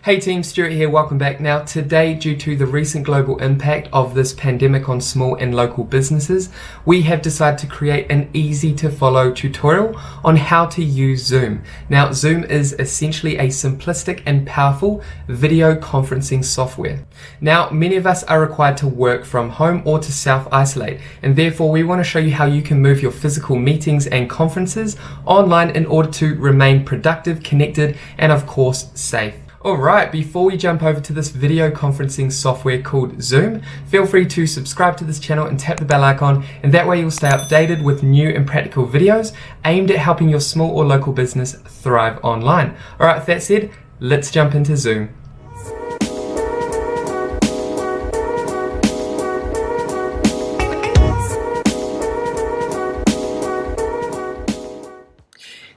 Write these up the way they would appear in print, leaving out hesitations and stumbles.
Hey team, Stewart here, welcome back. Now today, due to the recent global impact of this pandemic on small and local businesses, we have decided to create an easy to follow tutorial on how to use Zoom. Now Zoom is essentially a simplistic and powerful video conferencing software. Now many of us are required to work from home or to self-isolate, and therefore we want to show you how you can move your physical meetings and conferences online in order to remain productive, connected, and of course safe. Alright, before we jump over to this video conferencing software called Zoom, feel free to subscribe to this channel and tap the bell icon, and that way you'll stay updated with new and practical videos aimed at helping your small or local business thrive online. Alright, with that said, let's jump into Zoom.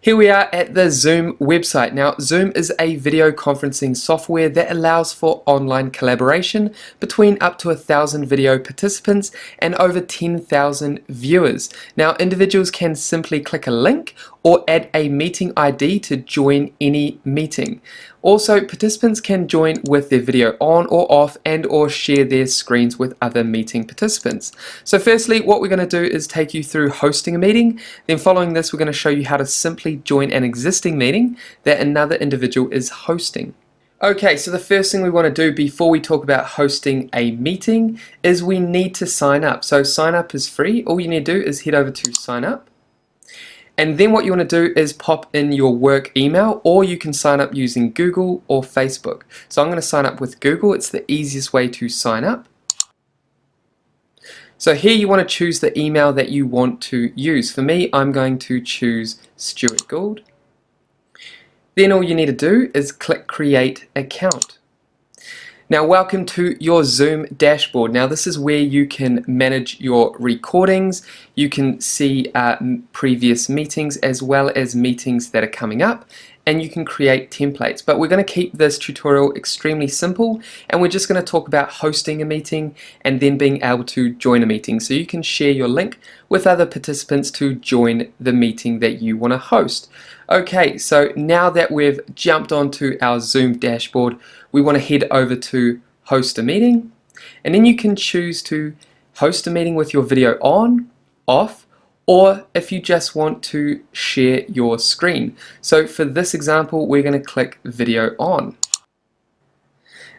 Here we are at the Zoom website. Now, Zoom is a video conferencing software that allows for online collaboration between up to 1,000 video participants and over 10,000 viewers. Now, individuals can simply click a link or add a meeting ID to join any meeting. Also, participants can join with their video on or off and or share their screens with other meeting participants. So firstly, what we're going to do is take you through hosting a meeting. Then following this, we're going to show you how to simply join an existing meeting that another individual is hosting. Okay, so the first thing we want to do before we talk about hosting a meeting is we need to sign up. So sign up is free. All you need to do is head over to sign up. And then what you want to do is pop in your work email, or you can sign up using Google or Facebook. So I'm going to sign up with Google. It's the easiest way to sign up. So here you want to choose the email that you want to use. For me, I'm going to choose Stewart Gauld. Then all you need to do is click Create Account. Now welcome to your Zoom dashboard. Now this is where you can manage your recordings, you can see previous meetings as well as meetings that are coming up, and you can create templates. But we're going to keep this tutorial extremely simple, and we're just going to talk about hosting a meeting and then being able to join a meeting. So you can share your link with other participants to join the meeting that you want to host. Okay, so now that we've jumped onto our Zoom dashboard, we want to head over to host a meeting, and then you can choose to host a meeting with your video on, off, or if you just want to share your screen. So for this example, we're going to click video on.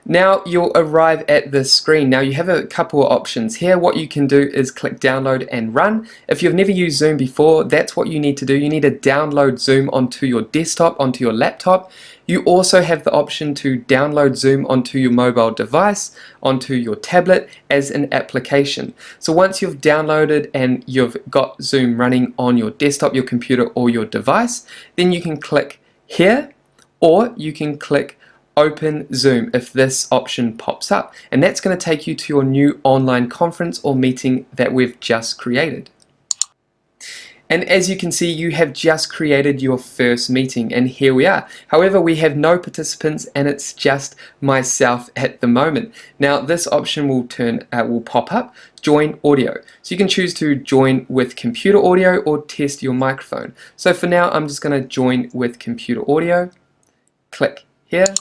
Now you'll arrive at this screen. Now you have a couple of options here. What you can do is click download and run. If you've never used Zoom before, that's what you need to do. You need to download Zoom onto your desktop, onto your laptop. You also have the option to download Zoom onto your mobile device, onto your tablet as an application. So once you've downloaded and you've got Zoom running on your desktop, your computer, or your device, then you can click here, or you can click Open Zoom if this option pops up, and that's going to take you to your new online conference or meeting that we've just created. And as you can see, you have just created your first meeting, and here we are. However, we have no participants and it's just myself at the moment. Now this option will pop up, join audio. So you can choose to join with computer audio or test your microphone. So for now, I'm just going to join with computer audio. Click here.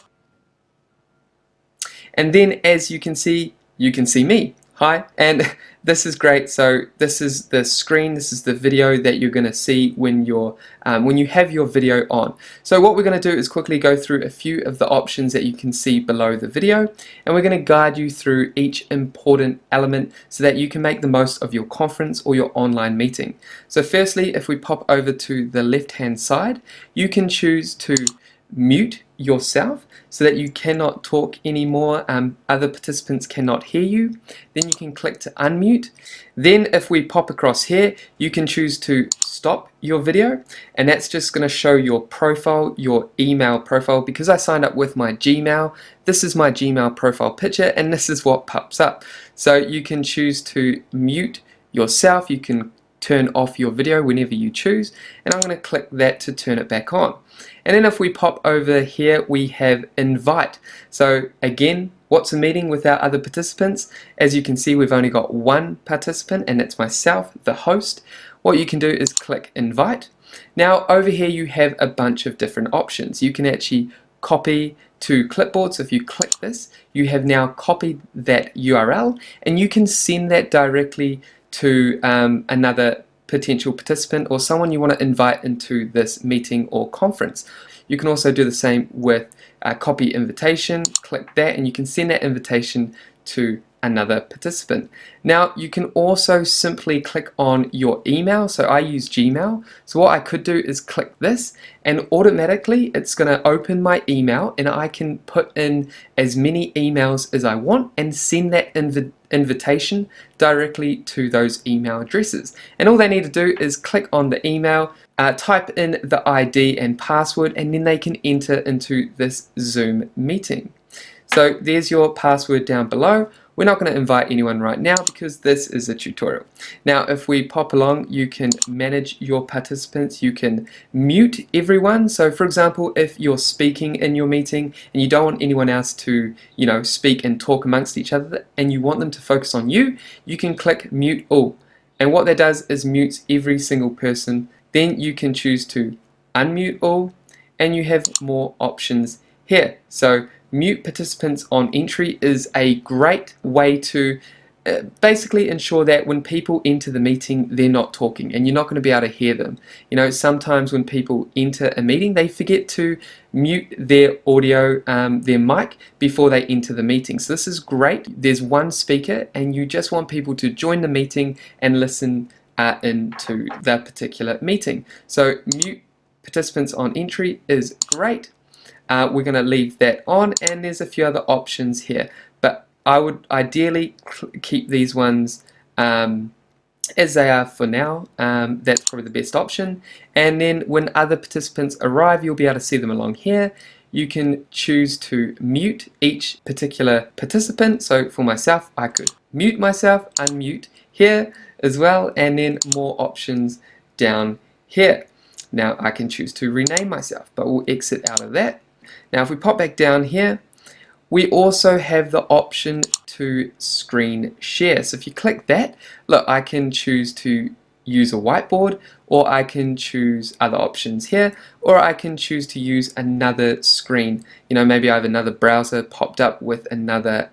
And then as you can see me. Hi, and this is great. So this is the screen, this is the video that you're going to see when you have your video on. So what we're going to do is quickly go through a few of the options that you can see below the video, and we're going to guide you through each important element so that you can make the most of your conference or your online meeting. So firstly, if we pop over to the left hand side, you can choose to mute yourself so that you cannot talk anymore, other participants cannot hear you. Then you can click to unmute. Then if we pop across here, you can choose to stop your video, and that's just going to show your profile, your email profile. Because I signed up with my Gmail, this is my Gmail profile picture, and this is what pops up. So you can choose to mute yourself, you can turn off your video whenever you choose, and I'm going to click that to turn it back on. And then if we pop over here, we have invite. So again, what's a meeting without other participants? As you can see, we've only got one participant, and it's myself, the host. What you can do is click invite. Now over here you have a bunch of different options. You can actually copy, to clipboard. So if you click this, you have now copied that URL, and you can send that directly to another potential participant or someone you want to invite into this meeting or conference. You can also do the same with copy invitation. Click that and you can send that invitation to another participant. Now you can also simply click on your email. So I use Gmail. So what I could do is click this, and automatically it's going to open my email, and I can put in as many emails as I want and send that invitation directly to those email addresses. And all they need to do is click on the email, type in the ID and password, and then they can enter into this Zoom meeting. So there's your password down below. We're not going to invite anyone right now because this is a tutorial. Now if we pop along, you can manage your participants, you can mute everyone. So for example, if you're speaking in your meeting and you don't want anyone else to speak and talk amongst each other and you want them to focus on you, you can click mute all. And what that does is mutes every single person. Then you can choose to unmute all, and you have more options here. So mute participants on entry is a great way to basically ensure that when people enter the meeting, they're not talking and you're not going to be able to hear them. Sometimes when people enter a meeting, they forget to mute their audio, their mic, before they enter the meeting. So this is great. There's one speaker and you just want people to join the meeting and listen into that particular meeting. So mute participants on entry is great. We're going to leave that on, and there's a few other options here, but I would ideally keep these ones as they are for now. That's probably the best option. And then when other participants arrive, you'll be able to see them along here. You can choose to mute each particular participant. So for myself, I could mute myself, unmute here as well, and then more options down here. Now I can choose to rename myself, but we'll exit out of that. Now if we pop back down here, we also have the option to screen share. So if you click that, look, I can choose to use a whiteboard, or I can choose other options here, or I can choose to use another screen. Maybe I have another browser popped up with another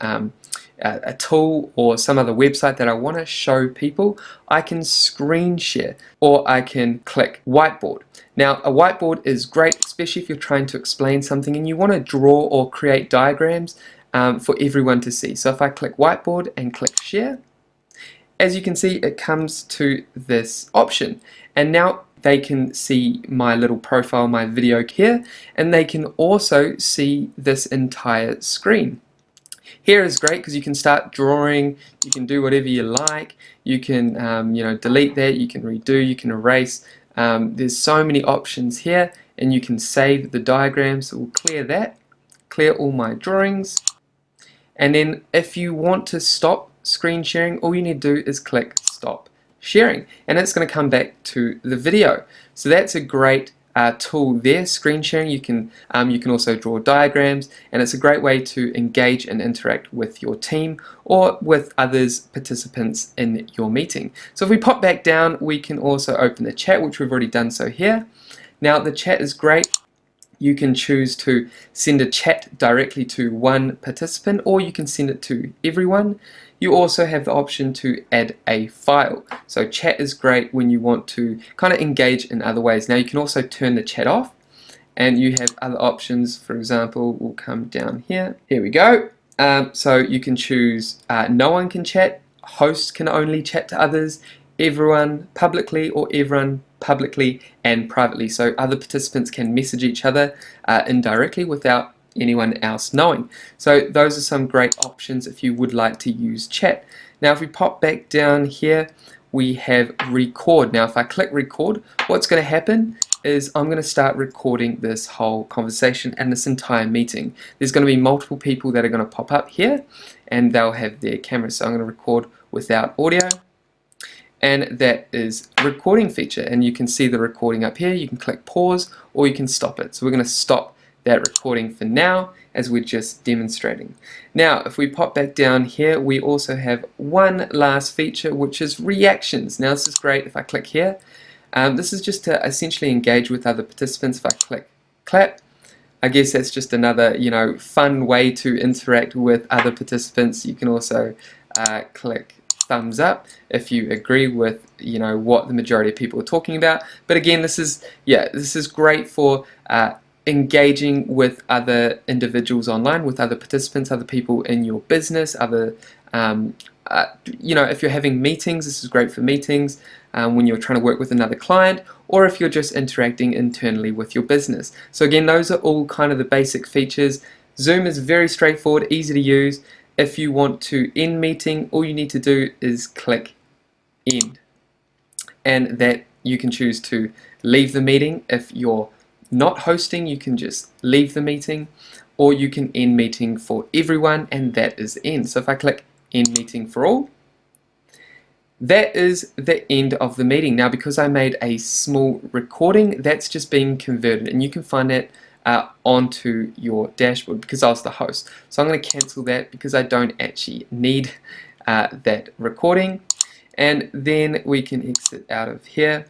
a tool or some other website that I want to show people. I can screen share, or I can click whiteboard. Now a whiteboard is great, especially if you're trying to explain something and you want to draw or create diagrams for everyone to see. So if I click whiteboard and click share, as you can see, it comes to this option, and now they can see my little profile, my video here, and they can also see this entire screen. Here is great because you can start drawing, you can do whatever you like, you can delete that, you can redo, you can erase. There's so many options here, and you can save the diagrams. So we'll clear that, clear all my drawings, and then if you want to stop screen sharing, all you need to do is click stop sharing, and it's going to come back to the video. So that's a great tool there, screen sharing. You can also draw diagrams, and it's a great way to engage and interact with your team or with others participants in your meeting. So if we pop back down, we can also open the chat, which we've already done so here. Now the chat is great. You can choose to send a chat directly to one participant, or you can send it to everyone. You also have the option to add a file. So chat is great when you want to kind of engage in other ways. Now you can also turn the chat off, and you have other options. For example, we'll come down here. Here we go. So you can choose no one can chat, host can only chat to others, everyone publicly, or everyone publicly and privately. So other participants can message each other indirectly without anyone else knowing. So those are some great options if you would like to use chat. Now if we pop back down here, we have record. Now if I click record, what's going to happen is I'm going to start recording this whole conversation and this entire meeting. There's going to be multiple people that are going to pop up here, and they'll have their cameras. So I'm going to record without audio, and that is recording feature, and you can see the recording up here. You can click pause, or you can stop it. So we're going to stop that recording for now, as we're just demonstrating. Now if we pop back down here, we also have one last feature, which is reactions. Now this is great. If I click here, this is just to essentially engage with other participants. If I click clap, I guess that's just another, fun way to interact with other participants. You can also click thumbs up if you agree with what the majority of people are talking about. But again, this is great for engaging with other individuals online, with other participants, other people in your business, other if you're having meetings, this is great for meetings when you're trying to work with another client, or if you're just interacting internally with your business. So again, those are all kind of the basic features. Zoom is very straightforward, easy to use. If you want to end meeting, all you need to do is click end, and that you can choose to leave the meeting. If you're not hosting, you can just leave the meeting, or you can end meeting for everyone, and that is end. So if I click end meeting for all, that is the end of the meeting. Now, because I made a small recording, that's just being converted, and you can find that onto your dashboard because I was the host. So I'm going to cancel that because I don't actually need that recording, and then we can exit out of here.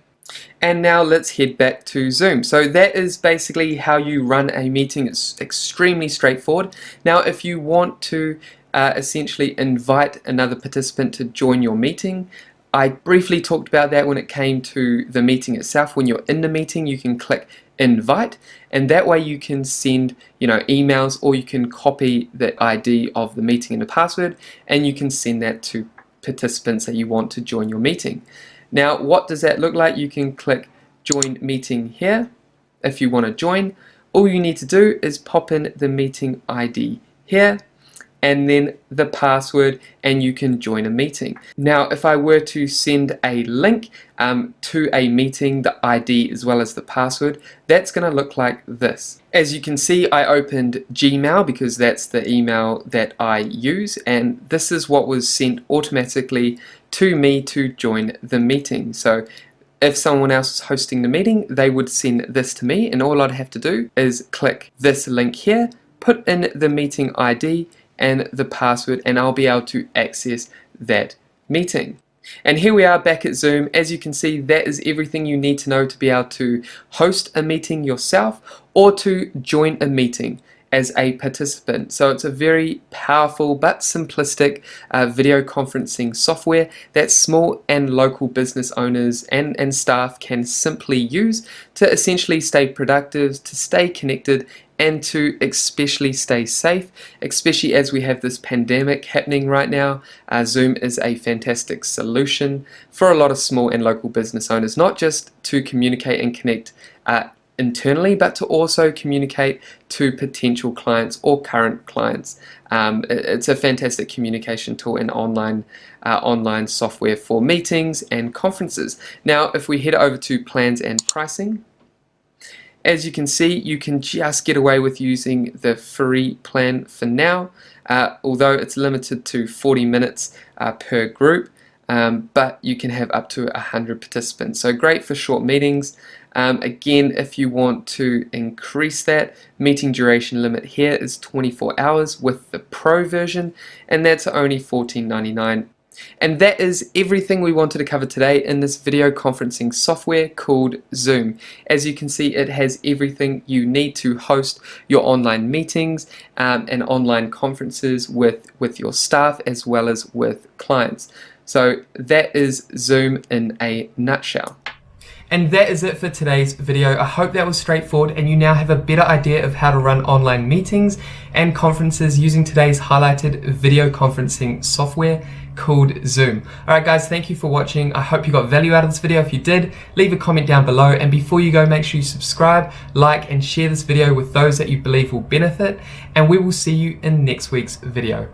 And now let's head back to Zoom. So that is basically how you run a meeting. It's extremely straightforward. Now, if you want to essentially invite another participant to join your meeting, I briefly talked about that when it came to the meeting itself. When you're in the meeting, you can click invite, and that way you can send emails, or you can copy the ID of the meeting and the password, and you can send that to participants that you want to join your meeting. Now, what does that look like? You can click join meeting here if you want to join. All you need to do is pop in the meeting ID here and then the password, and you can join a meeting. Now, if I were to send a link to a meeting, the ID as well as the password, that's going to look like this. As you can see, I opened Gmail because that's the email that I use, and this is what was sent automatically to me to join the meeting. So if someone else is hosting the meeting, they would send this to me, and all I'd have to do is click this link here, put in the meeting ID and the password, and I'll be able to access that meeting. And here we are back at Zoom. As you can see, that is everything you need to know to be able to host a meeting yourself or to join a meeting as a participant. So it's a very powerful but simplistic video conferencing software that small and local business owners and staff can simply use to essentially stay productive, to stay connected, and to especially stay safe, especially as we have this pandemic happening right now. Zoom is a fantastic solution for a lot of small and local business owners, not just to communicate and connect internally, but to also communicate to potential clients or current clients. It's a fantastic communication tool and online software for meetings and conferences. Now, if we head over to plans and pricing, as you can see, you can just get away with using the free plan for now, although it's limited to 40 minutes per group, but you can have up to 100 participants. So great for short meetings. Again, if you want to increase that, meeting duration limit here is 24 hours with the Pro version, and that's only $14.99. And that is everything we wanted to cover today in this video conferencing software called Zoom. As you can see, it has everything you need to host your online meetings and online conferences with your staff as well as with clients. So that is Zoom in a nutshell. And that is it for today's video. I hope that was straightforward and you now have a better idea of how to run online meetings and conferences using today's highlighted video conferencing software called Zoom. Alright guys, thank you for watching. I hope you got value out of this video. If you did, leave a comment down below, and before you go, make sure you subscribe, like and share this video with those that you believe will benefit, and we will see you in next week's video.